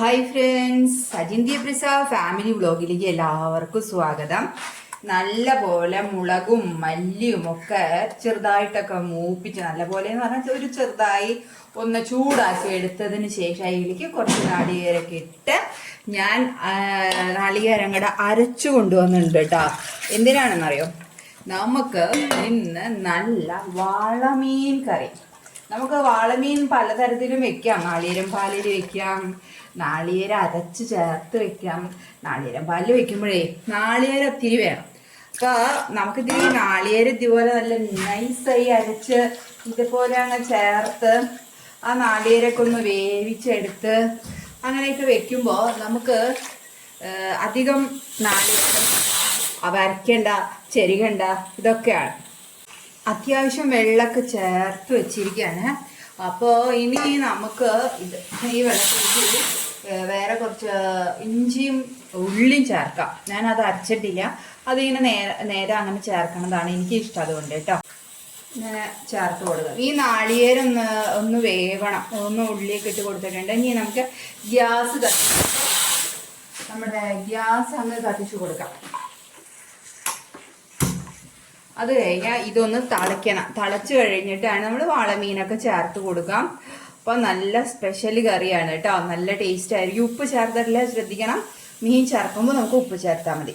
Hi friends, അജിന്ത്യ പ്രസ family വ്ളോഗിലേക്ക് എല്ലാവർക്കും സ്വാഗതം. നല്ല പോലെ മുളകും മല്ലിയും ഒക്കെ ചെറുതായിട്ടൊക്കെ മൂപ്പിച്ച്, നല്ല പോലെ എന്ന് പറഞ്ഞാൽ ഒരു ചെറുതായി ഒന്ന് ചൂടാക്കി എടുത്തതിന് ശേഷം അതിലേക്ക് കുറച്ച് നാളികേരൊക്കെ ഇട്ട് ഞാൻ നാളികേരം കൂടെ അരച്ചു കൊണ്ടുവന്നിട്ടുണ്ട് കേട്ടോ. എന്തിനാണെന്നറിയോ? നമുക്ക് ഇന്ന് നല്ല വാളമീൻ കറി. നമുക്ക് വാളമീൻ പലതരത്തിലും വെക്കാം. നാളികേരം പാലിൽ വെക്കാം, നാളികേരം അരച്ച് ചേർത്ത് വെക്കാം. നാളികേരം പാലിൽ വെക്കുമ്പോഴേ നാളികേരം ഒത്തിരി വേണം. അപ്പോൾ നമുക്കിതിരി നാളികേരം ഇതുപോലെ നല്ല നൈസായി അരച്ച് ഇതുപോലെ അങ്ങ് ചേർത്ത് ആ നാളികേരമൊക്കെ ഒന്ന് വേവിച്ചെടുത്ത് അങ്ങനെയൊക്കെ വെക്കുമ്പോൾ നമുക്ക് അധികം നാളികേരം വരയ്ക്കണ്ട, ചെരുകണ്ട, ഇതൊക്കെയാണ്. അത്യാവശ്യം വെള്ളമൊക്കെ ചേർത്ത് വെച്ചിരിക്കുകയാണ്. അപ്പോൾ ഇനി നമുക്ക് ഈ വെള്ളത്തിൽ വേറെ കുറച്ച് ഇഞ്ചിയും ഉള്ളിയും ചേർക്കാം. ഞാനത് അരച്ചിട്ടില്ല, അതിങ്ങനെ നേരെ അങ്ങനെ ചേർക്കണതാണ് എനിക്കിഷ്ടം, അതുകൊണ്ട് കേട്ടോ. ഇങ്ങനെ ചേർത്ത് കൊടുക്കുക. ഈ നാളികേരം ഒന്ന് വേവണം. ഒന്ന് ഉള്ളിയൊക്കെ ഇട്ട് കൊടുത്തിട്ടുണ്ട്. ഇനി നമുക്ക് നമ്മുടെ ഗ്യാസ് അങ്ങ് കത്തിച്ചു കൊടുക്കാം. അത് കഴിഞ്ഞാൽ ഇതൊന്ന് തിളയ്ക്കണം. തിളച്ച് കഴിഞ്ഞിട്ടാണ് നമ്മൾ വാളമീനൊക്കെ ചേർത്ത് കൊടുക്കാം. അപ്പോൾ നല്ല സ്പെഷ്യൽ കറിയാണ് കേട്ടോ, നല്ല ടേസ്റ്റ് ആയിരിക്കും. ഉപ്പ് ചേർത്തിട്ടില്ല, ശ്രദ്ധിക്കണം. മീൻ ചേർക്കുമ്പോൾ നമുക്ക് ഉപ്പ് ചേർത്താൽ മതി.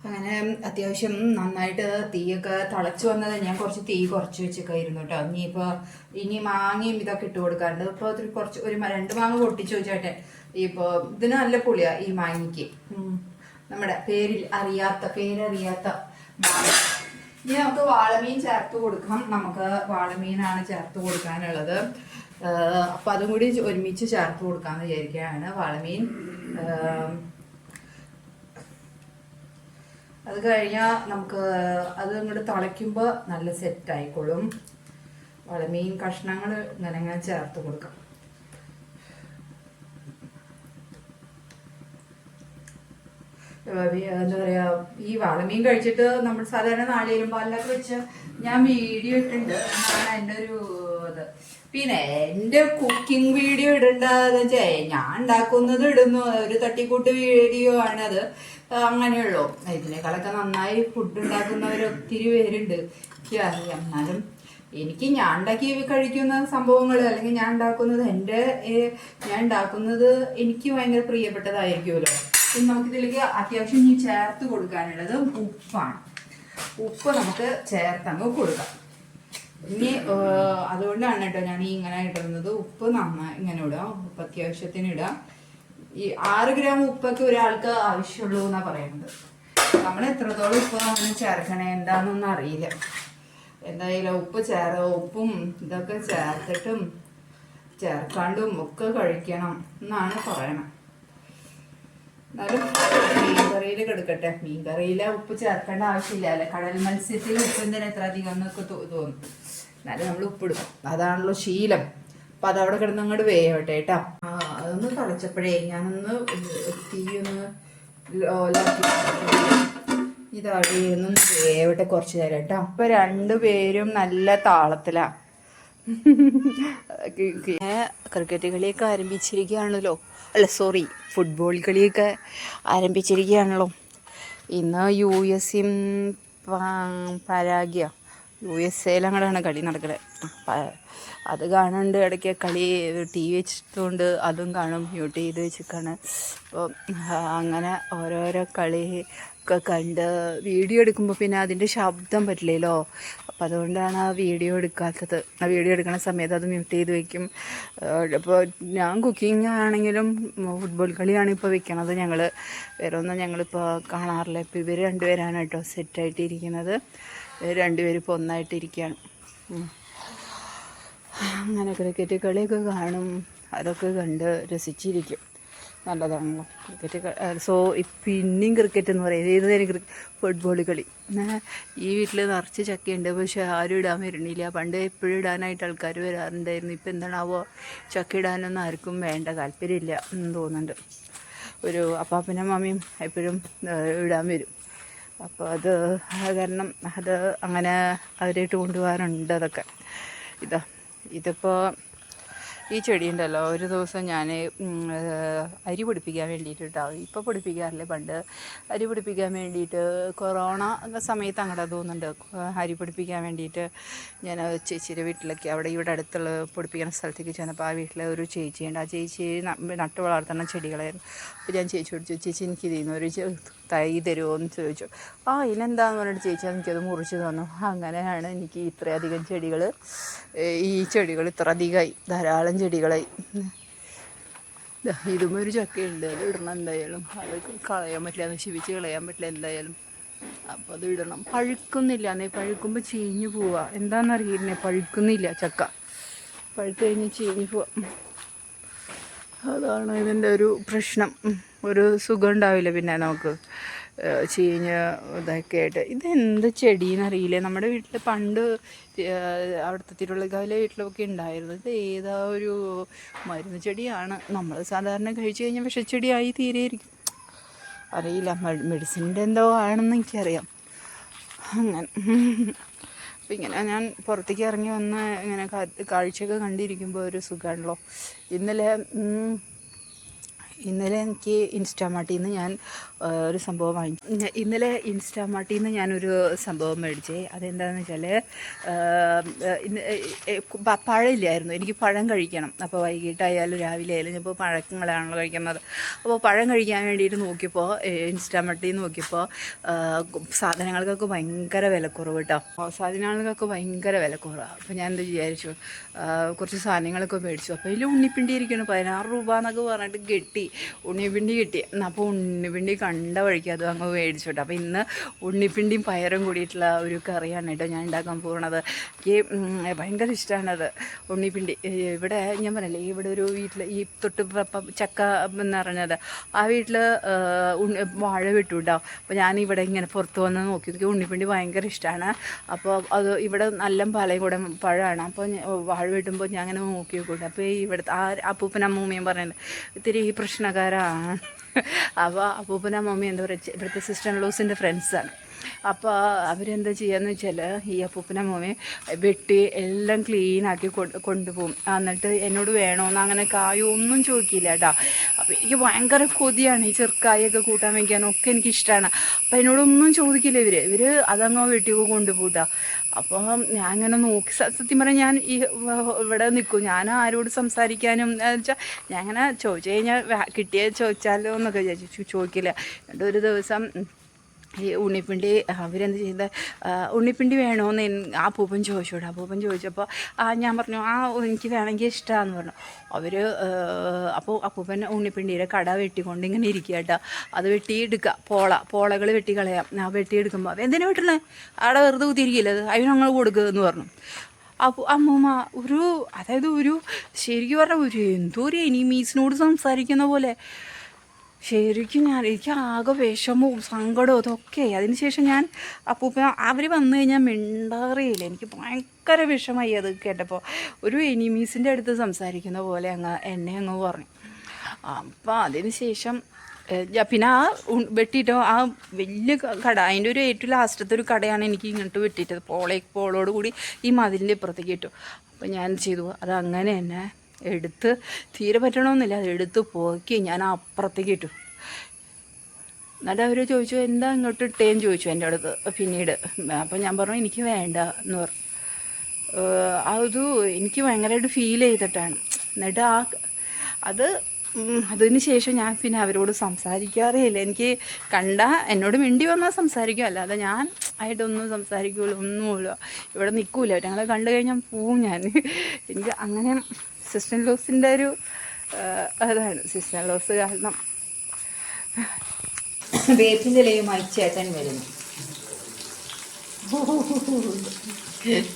അങ്ങനെ അത്യാവശ്യം നന്നായിട്ട് തീയൊക്കെ തിളച്ച് വന്നത് ഞാൻ കുറച്ച് തീ കുറച്ച് വെച്ചൊക്കെയായിരുന്നു കേട്ടോ. ഇനി മാങ്ങയും ഇതൊക്കെ ഇട്ട് കൊടുക്കാറുണ്ട്. ഇപ്പോൾ കുറച്ച് ഒരു 2 മാങ്ങ പൊട്ടിച്ച് വെച്ചാട്ടെ. ഇപ്പോൾ ഇതിന് നല്ല പുളിയാ ഈ മാങ്ങയ്ക്ക്. നമ്മുടെ പേരറിയാത്ത മാങ്ങ. ഇനി നമുക്ക് വാളമീൻ ചേർത്ത് കൊടുക്കാം. നമുക്ക് വാളമീനാണ് ചേർത്ത് കൊടുക്കാനുള്ളത്. അപ്പം അതും കൂടി ഒരുമിച്ച് ചേർത്ത് കൊടുക്കാമെന്ന് വിചാരിക്കുകയാണ്. വാളമീൻ അത് കഴിഞ്ഞാൽ നമുക്ക് അത് ഇങ്ങോട്ട് തിളയ്ക്കുമ്പോൾ നല്ല സെറ്റ് ആയിക്കോളും. വാളമീൻ കഷ്ണങ്ങൾ ഇങ്ങനെ ചേർത്ത് കൊടുക്കാം. എന്താ പറയാ, ഈ വാളമീൻ കഴിച്ചിട്ട് നമ്മൾ സാധാരണ നാളികേരം പാലിലൊക്കെ വെച്ച് ഞാൻ വീഡിയോ ഇട്ടിട്ടുണ്ട് എന്നാണ് എൻ്റെ ഒരു ഇത്. പിന്നെ എൻ്റെ കുക്കിംഗ് വീഡിയോ ഇടേണ്ടതെന്ന് വെച്ചാൽ ഞാൻ ഉണ്ടാക്കുന്നത് ഇടുന്നു, ഒരു തട്ടിക്കൂട്ട് വീഡിയോ ആണത്. അങ്ങനെയുള്ളൂ. ഇതിനേക്കാളൊക്കെ നന്നായി ഫുഡ് ഉണ്ടാക്കുന്നവർ ഒത്തിരി പേരുണ്ട്, എനിക്കറിയാം. എന്നാലും എനിക്ക് ഞാൻ ഉണ്ടാക്കി കഴിക്കുന്ന സംഭവങ്ങൾ, അല്ലെങ്കിൽ ഞാൻ ഉണ്ടാക്കുന്നത് എനിക്ക് ഭയങ്കര പ്രിയപ്പെട്ടതായിരിക്കുമല്ലോ. ഇനി നമുക്കിതിലേക്ക് അത്യാവശ്യം ഇനി ചേർത്ത് കൊടുക്കാനുള്ളത് ഉപ്പാണ്. ഉപ്പ് നമുക്ക് ചേർത്തങ്ങ് കൊടുക്കാം. ഇനി അതുകൊണ്ടാണ് കേട്ടോ ഞാൻ ഇങ്ങനെ ഇടുന്നത്. ഉപ്പ് നന്നായി ഇങ്ങനെ ഇടാം. ഉപ്പ് അത്യാവശ്യത്തിന് ഇടാം. ഈ 6 ഗ്രാം ഉപ്പൊക്കെ ഒരാൾക്ക് ആവശ്യമുള്ളൂ എന്നാണ് പറയുന്നത്. നമ്മൾ എത്രത്തോളം ഉപ്പ് അങ്ങനെ ചേർക്കണേ എന്താണെന്നൊന്നും അറിയില്ല. എന്തായാലും ഉപ്പും ഇതൊക്കെ ചേർത്തിട്ടും ചേർക്കാണ്ടും ഒക്കെ കഴിക്കണം എന്നാണ് പറയണത്. എന്നാലും മീൻകറിയിൽ കിടക്കട്ടെ. മീൻകറിയിൽ ഉപ്പ് ചേർക്കേണ്ട ആവശ്യമില്ല അല്ലെ. കടൽ മത്സ്യത്തിൽ ഉപ്പ് എന്തിനാ എത്ര അധികം എന്നൊക്കെ തോന്നും. എന്നാലും നമ്മൾ ഉപ്പിടും, അതാണല്ലോ ശീലം. അപ്പം അതവിടെ കിടന്ന് അങ്ങോട്ട് വേവട്ടെ കേട്ടോ. അതൊന്ന് തിളച്ചപ്പോഴേ ഞാനൊന്ന് തീയൊന്ന് ലോലാക്കി ഇതവിടെയൊന്ന് വേവട്ടെ കുറച്ച് നേരം കേട്ടോ. അപ്പം 2 പേരും നല്ല താളത്തിലാണ്. ക്രിക്കറ്റ് കളിയൊക്കെ ആരംഭിച്ചിരിക്കുകയാണല്ലോ. ഫുട്ബോൾ കളിയൊക്കെ ആരംഭിച്ചിരിക്കുകയാണല്ലോ. ഇന്ന് USA പരാഗ്യ USA കളി നടക്കുന്നത്. അത് കാണുന്നുണ്ട്. ഇടയ്ക്ക് കളി TV വെച്ചിട്ടുണ്ട്, അതും കാണും. മ്യൂട്ട് ചെയ്ത് വെച്ചിട്ടാണ്. അപ്പോൾ അങ്ങനെ ഓരോരോ കളി ഒക്കെ കണ്ട് വീഡിയോ എടുക്കുമ്പോൾ പിന്നെ അതിൻ്റെ ശബ്ദം പറ്റില്ലല്ലോ. അപ്പം അതുകൊണ്ടാണ് ആ വീഡിയോ എടുക്കാത്തത്. ആ വീഡിയോ എടുക്കുന്ന സമയത്ത് അത് മ്യൂട്ട് ചെയ്ത് വയ്ക്കും. അപ്പോൾ ഞാൻ കുക്കിംഗ് ആണെങ്കിലും ഫുട്ബോൾ കളിയാണ് ഇപ്പോൾ വെക്കണത്. വേറെ ഒന്നും ഞങ്ങളിപ്പോൾ കാണാറില്ല. ഇപ്പോൾ ഇവർ 2 പേരാണ് കേട്ടോ സെറ്റായിട്ടിരിക്കുന്നത്. 2 പേരും ഇപ്പോൾ ഒന്നായിട്ടിരിക്കുകയാണ്. അങ്ങനെ ക്രിക്കറ്റ് കളിയൊക്കെ കാണും. അതൊക്കെ കണ്ട് രസിച്ചിരിക്കും. നല്ലതാണല്ലോ ക്രിക്കറ്റ്. പിന്നെയും ക്രിക്കറ്റ് എന്ന് പറയുന്നത് ഏത് നേരം ഫുട്ബോൾ കളി. ഈ വീട്ടിൽ നിറച്ച് ചക്കയുണ്ട്, പക്ഷെ ആരും ഇടാൻ വരുന്നില്ല. പണ്ട് എപ്പോഴും ഇടാനായിട്ട് ആൾക്കാർ വരാറുണ്ടായിരുന്നു. ഇപ്പം എന്താണാവോ ചക്ക ഇടാനൊന്നും ആർക്കും താല്പര്യമില്ല എന്ന് തോന്നുന്നുണ്ട്. ഒരു അപ്പാപ്പനും മമ്മിയും എപ്പോഴും ഇടാൻ വരും. അപ്പോൾ അത് കാരണം അത് അങ്ങനെ അവരായിട്ട് കൊണ്ടുപോകാറുണ്ട്. അതൊക്കെ ഇതിപ്പോൾ ഈ ചെടി ഉണ്ടല്ലോ, ഒരു ദിവസം ഞാൻ അരി പൊടിപ്പിക്കാൻ വേണ്ടിയിട്ട് കേട്ടോ, ഇപ്പോൾ പൊടിപ്പിക്കാറില്ല, പണ്ട് അരി പൊടിപ്പിക്കാൻ വേണ്ടിയിട്ട് കൊറോണ സമയത്ത് അങ്ങോട്ട് തോന്നുന്നുണ്ട്, അരി പൊടിപ്പിക്കാൻ വേണ്ടിയിട്ട് ഞാൻ ചേച്ചിയുടെ വീട്ടിലേക്ക് അവിടെ ഇവിടെ അടുത്തുള്ള പൊടിപ്പിക്കുന്ന സ്ഥലത്തേക്ക് ചെന്നപ്പോൾ ആ വീട്ടിലെ ഒരു ചേച്ചിയുണ്ട്. ആ ചേച്ചി നട്ട് വളർത്തുന്ന ചെടികളായിരുന്നു. അപ്പോൾ ഞാൻ ചേച്ചിയോട് ചോദിച്ചു, ചേച്ചി എനിക്ക് ഇതിൽ ഒരു തൈ തരുമോ എന്ന് ചോദിച്ചു. ഇതിനെന്താന്ന് പറഞ്ഞിട്ട് ചേച്ചി എനിക്കത് മുറിച്ച് തന്നു. അങ്ങനെയാണ് എനിക്ക് ഇത്രയധികം ചെടികൾ, ഈ ചെടികൾ ഇത്ര അധികമായി, ധാരാളം ചെടികളായി. ഇതും ഒരു ചക്കയുണ്ട്, അത് ഇടണം എന്തായാലും, അത് കളയാൻ പറ്റില്ല, നശിപ്പിച്ച് കളയാൻ പറ്റില്ല എന്തായാലും. അപ്പോൾ അത് ഇടണം. പഴുക്കുന്നില്ല, പഴുക്കുമ്പോൾ ചീഞ്ഞു പോവുക, എന്താണെന്നറിയില്ലേ, പഴുക്കുന്നില്ല ചക്ക, പഴുത്ത് കഴിഞ്ഞ് ചീഞ്ഞു പോവാം. അതാണ് ഇതിൻ്റെ ഒരു പ്രശ്നം. ഒരു സുഖം ഉണ്ടാവില്ല പിന്നെ നമുക്ക്, ചീഞ്ഞ് ഇതൊക്കെ ആയിട്ട്. ഇതെന്ത് ചെടിയെന്നറിയില്ല. നമ്മുടെ വീട്ടിൽ പണ്ട് അവിടുത്തെ തിരുവള്ളക്കാവിലെ വീട്ടിലൊക്കെ ഉണ്ടായിരുന്നു. ഇത് ഏതാ ഒരു മരുന്ന് ചെടിയാണ്, നമ്മൾ സാധാരണ കഴിച്ചു കഴിഞ്ഞാൽ വിഷച്ചെടിയായി തീരെയിരിക്കും, അറിയില്ല. മെഡിസിൻ്റെ എന്തോ ആണെന്ന് എനിക്കറിയാം. അങ്ങനെ അപ്പം ഇങ്ങനെ ഞാൻ പുറത്തേക്ക് ഇറങ്ങി വന്ന് ഇങ്ങനെ കാഴ്ചയൊക്കെ കണ്ടിരിക്കുമ്പോൾ ഒരു സുഖമാണല്ലോ. ഇന്നലെ എനിക്ക് ഇൻസ്റ്റാമാർട്ടിൽ നിന്ന് ഞാൻ ഒരു സംഭവം ഞാനൊരു സംഭവം മേടിച്ചേ. അതെന്താണെന്ന് വെച്ചാൽ പഴമില്ലായിരുന്നു, എനിക്ക് പഴം കഴിക്കണം. അപ്പോൾ വൈകിട്ടായാലും രാവിലെ ആയാലും ഇപ്പോൾ പഴങ്ങളാണല്ലോ കഴിക്കുന്നത്. അപ്പോൾ പഴം കഴിക്കാൻ വേണ്ടിയിട്ട് നോക്കിയപ്പോൾ ഇൻസ്റ്റാമാർട്ടിൽ നോക്കിയപ്പോൾ സാധനങ്ങൾക്കൊക്കെ ഭയങ്കര വിലക്കുറവ് കേട്ടോ, സാധനങ്ങൾക്കൊക്കെ ഭയങ്കര വിലക്കുറവാണ്. അപ്പോൾ ഞാൻ എന്ത് വിചാരിച്ചു, കുറച്ച് സാധനങ്ങളൊക്കെ മേടിച്ചു. അപ്പോൾ ഇതിൽ ഉണ്ണിപ്പിണ്ടി ഇരിക്കുന്നു, 16 രൂപ എന്നൊക്കെ പറഞ്ഞിട്ട് ഉണ്ണിപ്പിണ്ടി കിട്ടി. അപ്പോൾ ഉണ്ണിപ്പിണ്ടി കണ്ട വഴിക്ക് അത് അങ്ങ് മേടിച്ചോട്ടെ. അപ്പോൾ ഇന്ന് ഉണ്ണിപ്പിണ്ടിയും പയറും കൂടിയിട്ടുള്ള ഒരു കറിയാണ് കേട്ടോ ഞാൻ ഉണ്ടാക്കാൻ പോകുന്നത്. എനിക്ക് ഭയങ്കര ഇഷ്ടമാണത് ഉണ്ണിപ്പിണ്ടി. ഇവിടെ ഞാൻ പറഞ്ഞില്ലേ, ഇവിടെ ഒരു വീട്ടിൽ ഈ തൊട്ട് ചക്ക എന്ന് പറഞ്ഞത്, ആ വീട്ടിൽ വാഴ വിട്ടു കേട്ടോ. അപ്പോൾ ഞാനിവിടെ ഇങ്ങനെ പുറത്ത് വന്ന് നോക്കി ഉണ്ണിപ്പിണ്ടി ഭയങ്കര ഇഷ്ടമാണ്. അപ്പോൾ അത് ഇവിടെ നല്ല പാലയും കൂടെ പഴമാണ്. അപ്പോൾ വാഴ വെട്ടുമ്പോൾ ഞാൻ അങ്ങനെ നോക്കി നോക്കൂട്ടെ. അപ്പോൾ ഇവിടുത്തെ ആ അപ്പൂപ്പനമ്മൂമ്മയും പറയുന്നത് ഇത്തിരി ഈ പ്രശ്നക്കാരാണ്. അപ്പോൾ അപ്പൂപ്പനമ്മൂമ്മ എന്താ പറയുക, ഇവിടുത്തെ സിസ്റ്റർ ലൂസിൻ്റെ ഫ്രണ്ട്സാണ്. അപ്പോൾ അവരെന്താ ചെയ്യാന്ന് വെച്ചാൽ, ഈ അപ്പൂപ്പനമ്മൂമ്മയെ വെട്ടി എല്ലാം ക്ലീനാക്കി കൊണ്ടുപോകും. എന്നിട്ട് എന്നോട് വേണമെന്ന് അങ്ങനെ കായോ ഒന്നും ചോദിക്കില്ല കേട്ടോ. അപ്പോൾ എനിക്ക് ഭയങ്കര കൊതിയാണ് ഈ ചെറുക്കായൊക്കെ കൂട്ടാൻ വയ്ക്കാനൊക്കെ എനിക്കിഷ്ടമാണ്. അപ്പോൾ എന്നോടൊന്നും ചോദിക്കില്ല ഇവർ അതങ്ങോ വെട്ടിയൊക്കെ കൊണ്ടുപോട്ടാ. അപ്പോൾ ഞാൻ അങ്ങനെ നോക്കി, സത്യം പറഞ്ഞാൽ ഞാൻ ഇവിടെ നിൽക്കും, ഞാൻ ആരോട് സംസാരിക്കാനും വെച്ചാൽ ഞാൻ അങ്ങനെ ചോദിച്ചു കഴിഞ്ഞാൽ കിട്ടിയത് ചോദിച്ചാലോ എന്നൊക്കെ ചോദിക്കില്ല. എന്നിട്ട് ഒരു ദിവസം ഈ ഉണ്ണിപ്പിണ്ടി അവരെന്ത് ചെയ്ത, ഉണ്ണിപ്പിണ്ടി വേണമെന്ന് അപ്പൂപ്പൻ ചോദിച്ചോട്ടെ. അപ്പൂപ്പൻ ചോദിച്ചപ്പോൾ ഞാൻ പറഞ്ഞു എനിക്ക് വേണമെങ്കിൽ ഇഷ്ടമാണെന്ന് പറഞ്ഞു. അപ്പോൾ അപ്പൂപ്പൻ ഉണ്ണിപ്പിണ്ടിയുടെ കട വെട്ടിക്കൊണ്ട് ഇങ്ങനെ ഇരിക്കുക കേട്ടോ. അത് വെട്ടിയെടുക്കുക, പോളകൾ വെട്ടിക്കളയാം. വെട്ടിയെടുക്കുമ്പോൾ എന്തിനാ വെട്ടണേ, അവിടെ വെറുതെ കുത്തിയിരിക്കില്ല, അത് അതിനങ്ങൾ കൊടുക്കുക എന്ന് പറഞ്ഞു. അപ്പോൾ അമ്മൂമ്മ ഒരു ശരിക്കും പറഞ്ഞാൽ എന്തോ ഒരു എനിമീസിനോട് സംസാരിക്കുന്ന പോലെ. ശരിക്കും എനിക്ക് ആകെ വിഷമവും സങ്കടവും അതൊക്കെ. അതിനുശേഷം ഞാൻ അപ്പൂപ്പൻ അവർ വന്നു കഴിഞ്ഞാൽ മിണ്ടാറിയില്ല. എനിക്ക് ഭയങ്കര വിഷമമായി അത് കേട്ടപ്പോൾ. ഒരു എനിമീസിൻ്റെ അടുത്ത് സംസാരിക്കുന്ന പോലെ എന്നെ അങ്ങ് പറഞ്ഞു. അപ്പം അതിന് ശേഷം പിന്നെ വെട്ടിയിട്ടോ വലിയ കട, അതിൻ്റെ ഒരു ഏറ്റവും ലാസ്റ്റത്തെ ഒരു കടയാണ് എനിക്ക് ഇങ്ങോട്ട് വെട്ടിയിട്ടത്. പോളോട് കൂടി ഈ മതിലിൻ്റെ ഇപ്പുറത്തേക്ക് ഇട്ടു. അപ്പം ഞാൻ ചെയ്തു അത് അങ്ങനെ തന്നെ എടുത്ത്, തീരെ പറ്റണമെന്നില്ല, അത് എടുത്ത് പോക്കി ഞാൻ അപ്പുറത്തേക്ക് ഇട്ടു. എന്നിട്ട് അവർ ചോദിച്ചു എന്താ ഇങ്ങോട്ട് ഇട്ടേന്ന് ചോദിച്ചു എൻ്റെ അടുത്ത് പിന്നീട്. അപ്പം ഞാൻ പറഞ്ഞു എനിക്ക് വേണ്ട എന്ന് പറഞ്ഞു. അത് എനിക്ക് ഭയങ്കരമായിട്ട് ഫീൽ ചെയ്തിട്ടാണ്. എന്നിട്ട് അതിന് ശേഷം ഞാൻ പിന്നെ അവരോട് സംസാരിക്കാറേ ഇല്ല. എനിക്ക് എന്നോട് മിണ്ടി വന്നാൽ സംസാരിക്കും, അല്ലാതെ ഞാൻ ആയിട്ടൊന്നും സംസാരിക്കുകയുള്ളൂ, ഒന്നുമില്ല, ഇവിടെ നിൽക്കില്ല. ഞങ്ങളെ കണ്ടു കഴിഞ്ഞാൽ പോവും ഞാൻ. എനിക്ക് അങ്ങനെ സിസ്റ്റർ ലോസിൻ്റെ ഒരു അതാണ്. സിസ്റ്റർ ലോസ് കാരണം വേപ്പിൻ്റെ ഇലയുമായി ചേട്ടൻ വരുന്നു.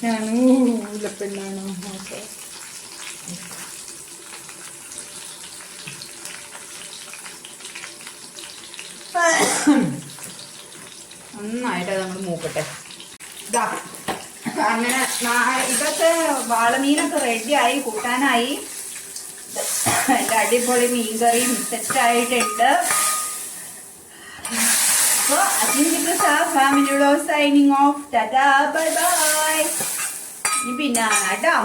ഞാനോ പെണ്ണാണോ നന്നായിട്ട് നമ്മൾ മൂക്കട്ടെ. അങ്ങനെ ഇതൊക്കെ വാളമീനൊക്കെ റെഡിയായി, കൂട്ടാനായി. അടിപൊളി മീൻകറിയും സെറ്റായിട്ടുണ്ട്. അപ്പോൾ family vlog signing off. Tata bye bye. ഇനി പിന്നെ കേട്ടോ.